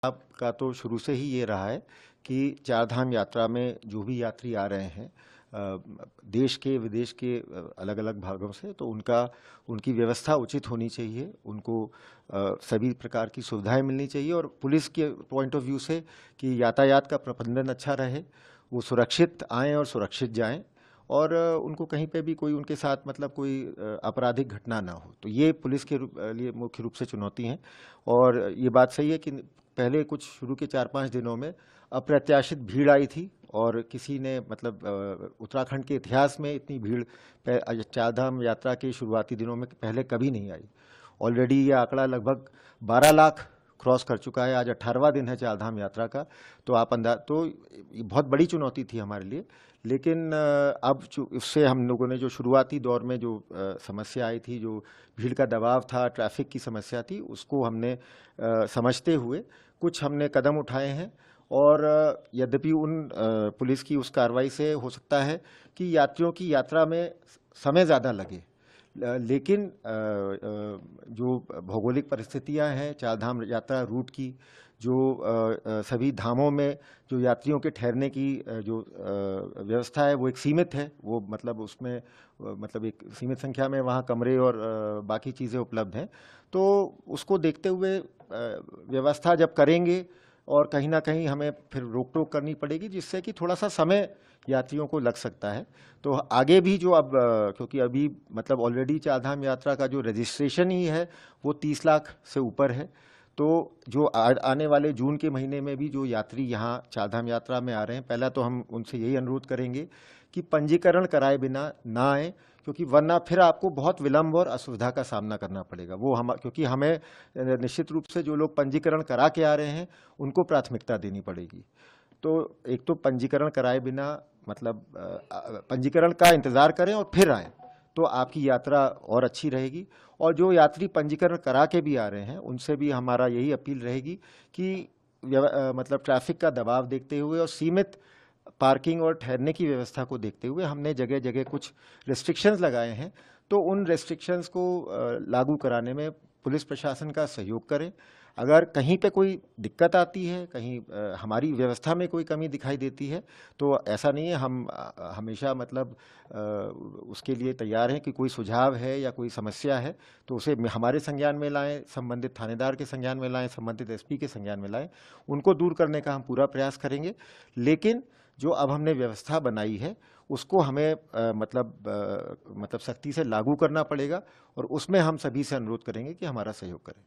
आपका तो शुरू से ही ये रहा है कि चारधाम यात्रा में जो भी यात्री आ रहे हैं देश के विदेश के अलग अलग भागों से, तो उनकी व्यवस्था उचित होनी चाहिए। उनको सभी प्रकार की सुविधाएं मिलनी चाहिए और पुलिस के पॉइंट ऑफ व्यू से कि यातायात का प्रबंधन अच्छा रहे, वो सुरक्षित आएँ और सुरक्षित जाएं, और उनको कहीं पे भी कोई उनके साथ मतलब कोई आपराधिक घटना ना हो। तो ये पुलिस के लिए मुख्य रूप से चुनौती हैं। और ये बात सही है कि पहले कुछ शुरू के 4-5 दिनों में अप्रत्याशित भीड़ आई थी, और किसी ने मतलब उत्तराखंड के इतिहास में इतनी भीड़ चारधाम यात्रा के शुरुआती दिनों में पहले कभी नहीं आई। ऑलरेडी ये आंकड़ा लगभग 12 लाख क्रॉस कर चुका है। आज 18वां दिन है चारधाम यात्रा का। तो आप तो ये बहुत बड़ी चुनौती थी हमारे लिए। लेकिन अब उससे हम लोगों ने जो शुरुआती दौर में जो समस्या आई थी, जो भीड़ का दबाव था, ट्रैफिक की समस्या थी, उसको हमने समझते हुए कुछ हमने कदम उठाए हैं। और यद्यपि पुलिस की उस कार्रवाई से हो सकता है कि यात्रियों की यात्रा में समय ज़्यादा लगे, लेकिन जो भौगोलिक परिस्थितियां हैं चारधाम यात्रा रूट की, जो सभी धामों में जो यात्रियों के ठहरने की जो व्यवस्था है वो एक सीमित है। वो मतलब उसमें मतलब एक सीमित संख्या में वहाँ कमरे और बाकी चीज़ें उपलब्ध हैं। तो उसको देखते हुए व्यवस्था जब करेंगे, और कहीं ना कहीं हमें फिर रोक टोक करनी पड़ेगी, जिससे कि थोड़ा सा समय यात्रियों को लग सकता है। तो आगे भी जो अब क्योंकि अभी मतलब ऑलरेडी चारधाम यात्रा का जो रजिस्ट्रेशन ही है वो 30 लाख से ऊपर है। तो जो आने वाले जून के महीने में भी जो यात्री यहाँ चारधाम यात्रा में आ रहे हैं, पहला तो हम उनसे यही अनुरोध करेंगे कि पंजीकरण कराए बिना ना आए, क्योंकि वरना फिर आपको बहुत विलंब और असुविधा का सामना करना पड़ेगा। क्योंकि हमें निश्चित रूप से जो लोग पंजीकरण करा के आ रहे हैं उनको प्राथमिकता देनी पड़ेगी। तो एक तो पंजीकरण कराए बिना मतलब पंजीकरण का इंतज़ार करें और फिर आएँ, तो आपकी यात्रा और अच्छी रहेगी। और जो यात्री पंजीकरण करा के भी आ रहे हैं उनसे भी हमारा यही अपील रहेगी कि मतलब ट्रैफिक का दबाव देखते हुए और सीमित पार्किंग और ठहरने की व्यवस्था को देखते हुए हमने जगह जगह कुछ रिस्ट्रिक्शंस लगाए हैं। तो उन रिस्ट्रिक्शंस को लागू कराने में पुलिस प्रशासन का सहयोग करें। अगर कहीं पे कोई दिक्कत आती है, कहीं हमारी व्यवस्था में कोई कमी दिखाई देती है, तो ऐसा नहीं है, हम हमेशा मतलब उसके लिए तैयार हैं कि कोई सुझाव है या कोई समस्या है तो उसे हमारे संज्ञान में लाएं, संबंधित थानेदार के संज्ञान में लाएं, संबंधित एसपी के संज्ञान में लाएं। उनको दूर करने का हम पूरा प्रयास करेंगे। लेकिन जो अब हमने व्यवस्था बनाई है उसको हमें मतलब सख्ती से लागू करना पड़ेगा, और उसमें हम सभी से अनुरोध करेंगे कि हमारा सहयोग करें।